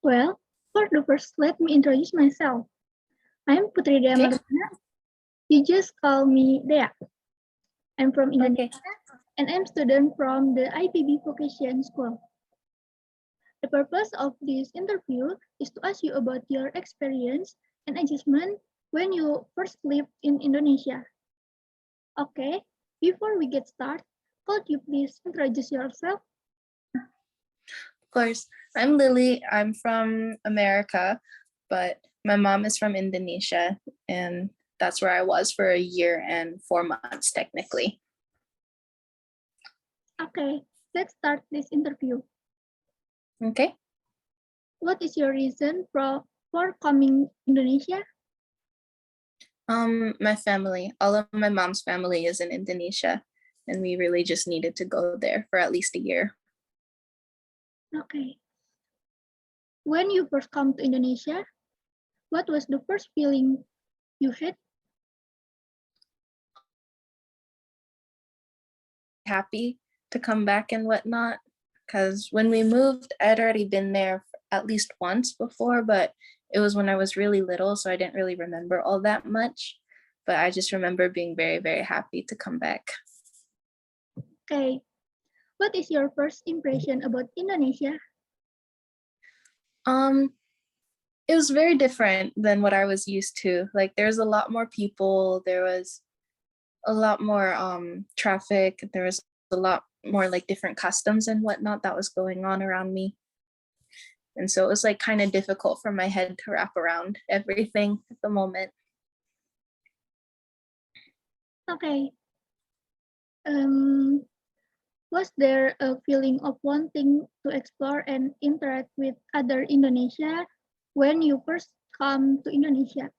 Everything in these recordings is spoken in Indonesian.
Well, for the first, let me introduce myself. I'm Putri Dea Okay. Marlina. You just call me Dea. I'm from Okay. Indonesia, and I'm student from the IPB Vocation School. The purpose of this interview is to ask you about your experience and adjustment when you first lived in Indonesia. Okay, before we get started, could you please introduce yourself? Of course. I'm Lily. I'm from America, but my mom is from Indonesia, and that's where I was for a year and 4 months, technically. Okay, let's start this interview. Okay. What is your reason for coming Indonesia? My family, all of my mom's family is in Indonesia, and we really just needed to go there for at least a year. Okay. When you first come to Indonesia, what was the first feeling you had? Happy to come back and whatnot, because when we moved, I'd already been there at least once before, but it was when I was really little, so I didn't really remember all that much. But I just remember being very, very happy to come back. Okay. What is your first impression about Indonesia? It was very different than what I was used to. Like there's a lot more people, there was a lot more traffic, there was a lot more like different customs and whatnot that was going on around me. And so it was like kind of difficult for my head to wrap around everything at the moment. Okay. Was there a feeling of wanting to explore and interact with other Indonesia when you first come to Indonesia?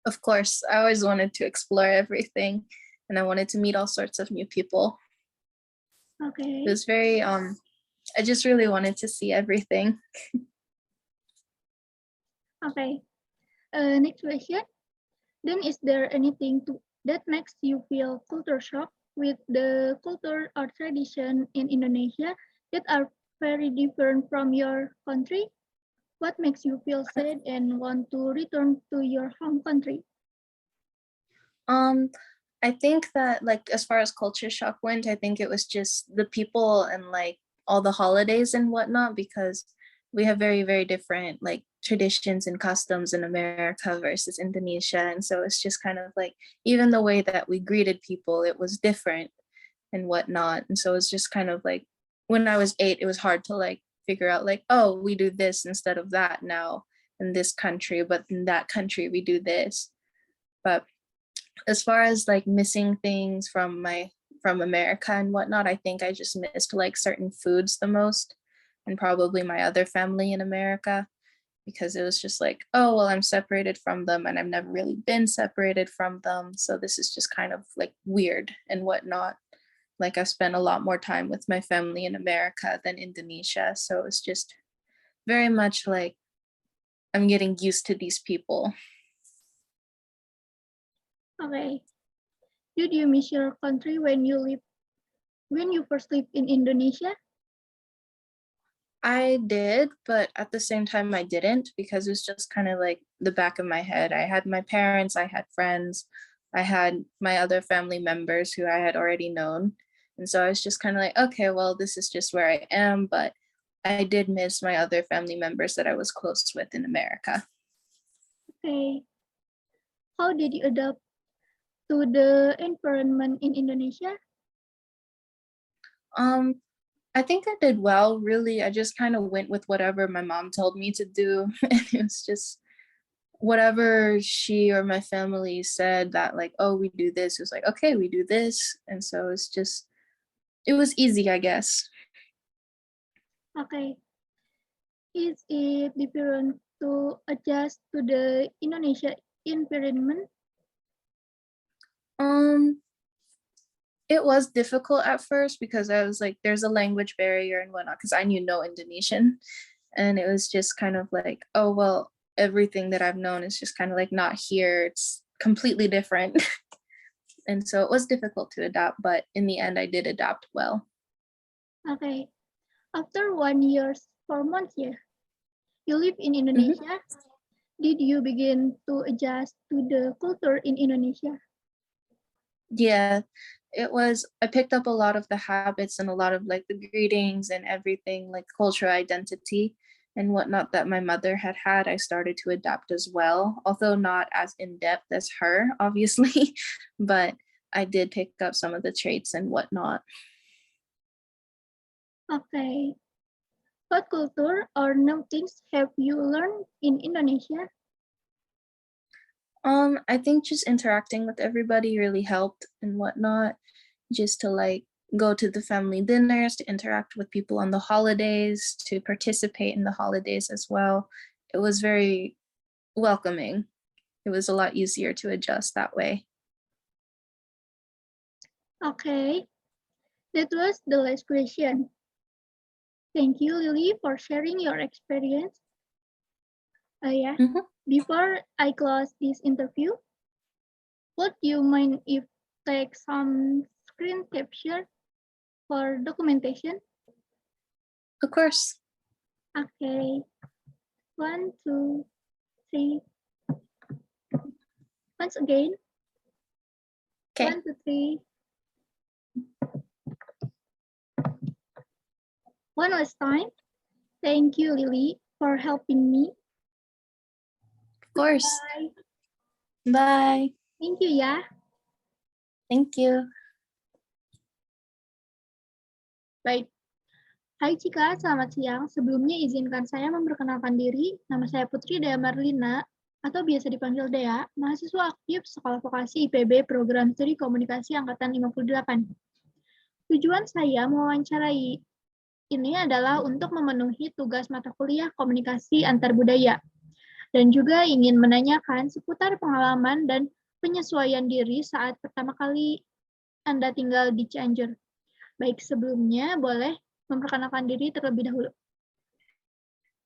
Of course, I always wanted to explore everything and I wanted to meet all sorts of new people. Okay. It was very, I just really wanted to see everything. Okay. Next question. Then is there anything that makes you feel culture shock with the culture or tradition in Indonesia that are very different from your country? What makes you feel sad and want to return to your home country? I think that like as far as culture shock went, I think it was just the people and like all the holidays and whatnot, because we have very, very different like traditions and customs in America versus Indonesia. And so it's just kind of like even the way that we greeted people, it was different and whatnot. And so it's just kind of like when I was 8, it was hard to like figure out like, oh, we do this instead of that now in this country, but in that country we do this. But as far as like missing things from America and whatnot, I think I just missed like certain foods the most, and probably my other family in America, because it was just like, oh well, I'm separated from them and I've never really been separated from them. So this is just kind of like weird and whatnot. Like I spent a lot more time with my family in America than Indonesia. So it's just very much like I'm getting used to these people. Okay. Did you miss your country when you first lived in Indonesia? I did, but at the same time I didn't, because it was just kind of like the back of my head. I had my parents, I had friends, I had my other family members who I had already known. And so I was just kind of like, okay, well, this is just where I am. But I did miss my other family members that I was close with in America. Okay. How did you adapt to the environment in Indonesia? Um, I think I did well, really. I just kind of went with whatever my mom told me to do. And it was just whatever she or my family said that like, oh, we do this, it was like, okay, we do this. And so it's just, it was easy, I guess. Okay. Is it different to adjust to the Indonesia environment? Um, it was difficult at first because I was like, there's a language barrier and whatnot, because I knew no Indonesian. And it was just kind of like, oh, well, everything that I've known is just kind of like not here. It's completely different. And so it was difficult to adapt, but in the end, I did adapt well. Okay. After 1 year, 4 months here, You live in Indonesia. Did you begin to adjust to the culture in Indonesia? Yeah, I picked up a lot of the habits and a lot of like the greetings and everything, like cultural identity and whatnot that my mother had had. I started to adapt as well, although not as in depth as her, obviously, but I did pick up some of the traits and whatnot. Okay. What culture or new things have you learned in Indonesia? I think just interacting with everybody really helped and whatnot, just to like go to the family dinners, to interact with people on the holidays, to participate in the holidays as well. It was very welcoming. It was a lot easier to adjust that way. Okay. That was the last question. Thank you, Lily, for sharing your experience. Yeah. Before I close this interview, would you mind if take some screen capture for documentation? Of course. Okay. 1, 2, 3. Once again. Okay. 1, 2, 3. One last time. Thank you, Lily, for helping me. Of course. Bye. Bye. Thank you ya. Thank you. Baik. Hai Cika, selamat siang. Sebelumnya izinkan saya memperkenalkan diri. Nama saya Putri Dea Marlina, atau biasa dipanggil Dea, mahasiswa aktif Sekolah Vokasi IPB Program Studi Komunikasi Angkatan 58. Tujuan saya mewawancarai ini adalah untuk memenuhi tugas mata kuliah komunikasi antar budaya, dan juga ingin menanyakan seputar pengalaman dan penyesuaian diri saat pertama kali Anda tinggal di Cianjur. Baik, sebelumnya boleh memperkenalkan diri terlebih dahulu.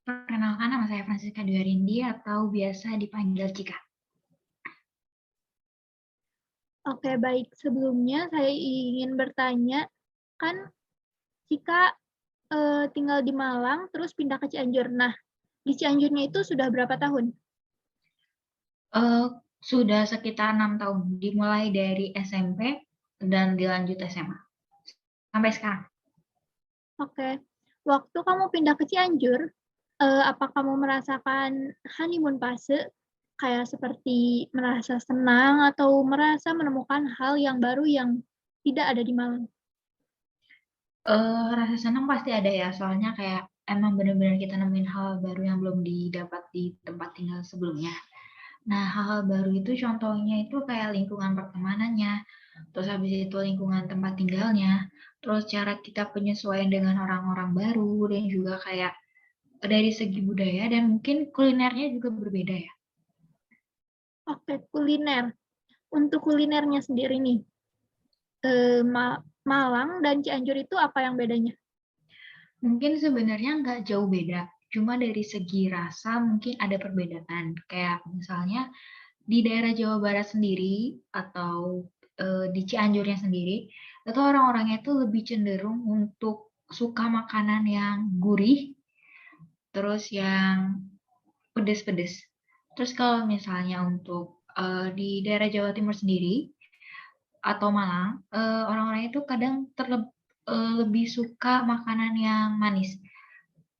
Perkenalkan, nama saya Francisca Duarindi atau biasa dipanggil Cika. Oke, baik. Sebelumnya saya ingin bertanya, kan Cika tinggal di Malang, terus pindah ke Cianjur. Nah, di Cianjurnya itu sudah berapa tahun? Sudah sekitar 6 tahun, dimulai dari SMP dan dilanjut SMA. Sampai sekarang. Oke. Waktu kamu pindah ke Cianjur, apa kamu merasakan honeymoon fase? Kayak seperti merasa senang atau merasa menemukan hal yang baru yang tidak ada di Malang? Rasa senang pasti ada ya, soalnya kayak emang benar-benar kita nemuin hal baru yang belum didapat di tempat tinggal sebelumnya. Nah, hal-hal baru itu contohnya itu kayak lingkungan pertemanannya, terus habis itu lingkungan tempat tinggalnya, terus cara kita penyesuaian dengan orang-orang baru, dan juga kayak dari segi budaya dan mungkin kulinernya juga berbeda ya. Oke, kuliner. Untuk kulinernya sendiri nih, Malang dan Cianjur itu apa yang bedanya? Mungkin sebenarnya nggak jauh beda, cuma dari segi rasa mungkin ada perbedaan. Kayak misalnya di daerah Jawa Barat sendiri atau di Cianjurnya sendiri, itu orang-orangnya itu lebih cenderung untuk suka makanan yang gurih, terus yang pedes-pedes. Terus kalau misalnya untuk di daerah Jawa Timur sendiri atau Malang, orang-orang itu kadang lebih suka makanan yang manis.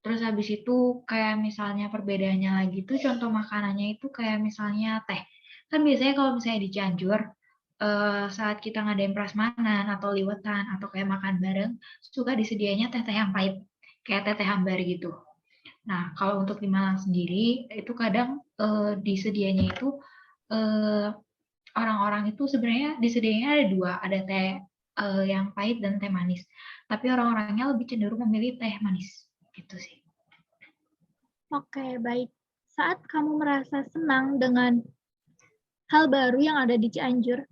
Terus habis itu kayak misalnya perbedaannya lagi tuh contoh makanannya itu kayak misalnya teh. Kan biasanya kalau misalnya di Cianjur, saat kita ngadain prasmanan atau liwetan atau kayak makan bareng, suka disedianya teh-teh yang pahit, kayak teh-teh hambar gitu. Nah, kalau untuk di Malang sendiri, itu kadang disedianya itu orang-orang itu sebenarnya disedianya ada dua, ada teh yang pahit dan teh manis. Tapi orang-orangnya lebih cenderung memilih teh manis, gitu sih. Oke, baik. Saat kamu merasa senang dengan hal baru yang ada di Cianjur,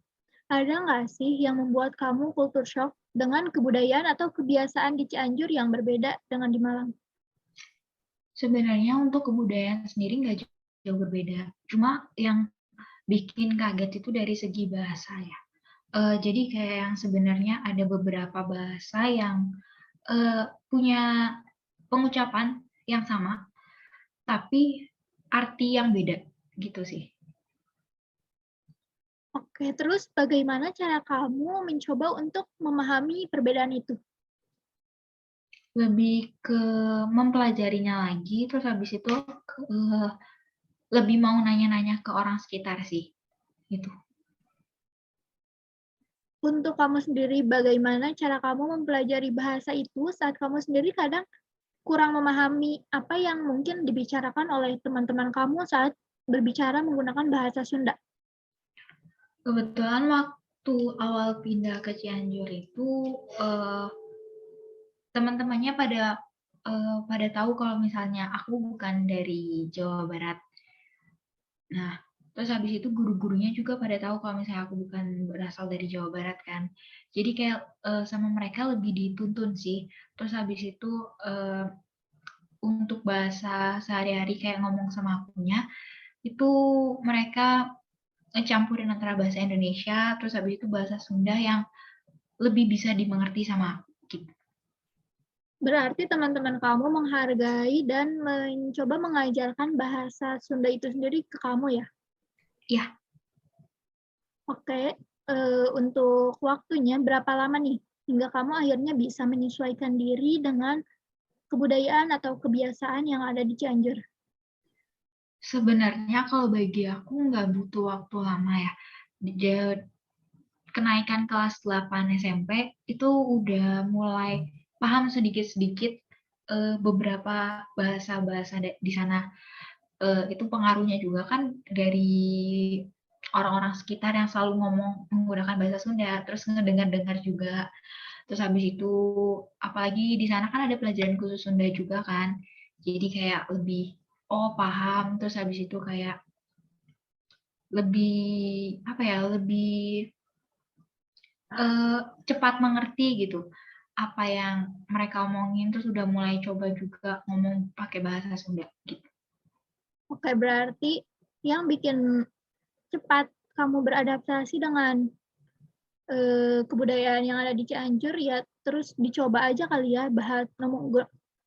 ada nggak sih yang membuat kamu culture shock dengan kebudayaan atau kebiasaan di Cianjur yang berbeda dengan di Malang? Sebenarnya untuk kebudayaan sendiri nggak jauh berbeda. Cuma yang bikin kaget itu dari segi bahasa ya. Jadi kayak yang sebenarnya ada beberapa bahasa yang punya pengucapan yang sama, tapi arti yang beda gitu sih. Oke, terus bagaimana cara kamu mencoba untuk memahami perbedaan itu? Lebih ke mempelajarinya lagi, terus habis itu lebih mau nanya-nanya ke orang sekitar sih, gitu. Untuk kamu sendiri, bagaimana cara kamu mempelajari bahasa itu saat kamu sendiri kadang kurang memahami apa yang mungkin dibicarakan oleh teman-teman kamu saat berbicara menggunakan bahasa Sunda? Kebetulan waktu awal pindah ke Cianjur itu, teman-temannya pada tahu kalau misalnya aku bukan dari Jawa Barat. Nah, terus habis itu guru-gurunya juga pada tahu kalau misalnya aku bukan berasal dari Jawa Barat kan. Jadi kayak sama mereka lebih dituntun sih. Terus habis itu untuk bahasa sehari-hari kayak ngomong sama akunya, itu mereka ngecampurin antara bahasa Indonesia, terus habis itu bahasa Sunda yang lebih bisa dimengerti sama aku gitu. Berarti teman-teman kamu menghargai dan mencoba mengajarkan bahasa Sunda itu sendiri ke kamu ya? Ya, Oke, untuk waktunya berapa lama nih hingga kamu akhirnya bisa menyesuaikan diri dengan kebudayaan atau kebiasaan yang ada di Cianjur? sebenarnya kalau bagi aku nggak butuh waktu lama ya. Kenaikan kelas 8 SMP itu udah mulai paham sedikit-sedikit beberapa bahasa-bahasa di sana. Itu pengaruhnya juga kan dari orang-orang sekitar yang selalu ngomong menggunakan bahasa Sunda, terus ngedengar-dengar juga. Terus habis itu apalagi di sana kan ada pelajaran khusus Sunda juga kan. Jadi kayak lebih paham, terus habis itu kayak lebih apa ya, lebih cepat mengerti gitu apa yang mereka omongin, terus udah mulai coba juga ngomong pakai bahasa Sunda gitu. Oke, berarti yang bikin cepat kamu beradaptasi dengan kebudayaan yang ada di Cianjur ya terus dicoba aja kali ya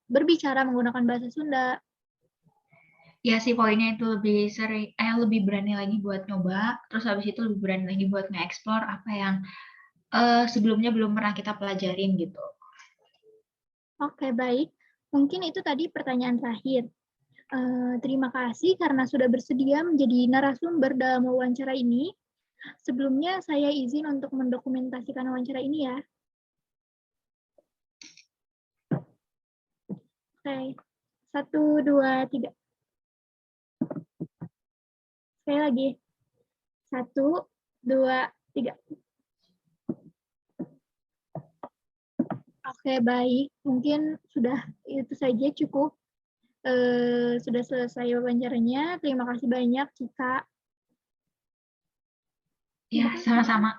berbicara menggunakan bahasa Sunda. Ya sih poinnya itu lebih berani lagi buat nyoba, terus habis itu lebih berani lagi buat nge-explore apa yang sebelumnya belum pernah kita pelajarin gitu. Oke, baik. Mungkin itu tadi pertanyaan terakhir. Terima kasih karena sudah bersedia menjadi narasumber dalam wawancara ini. Sebelumnya saya izin untuk mendokumentasikan wawancara ini ya. Oke, 1, 2, 3. Sekali lagi. 1, 2, 3. Oke, baik. Mungkin sudah itu saja cukup. Sudah selesai wawancaranya. Terima kasih banyak, Cika. Ya, sama-sama.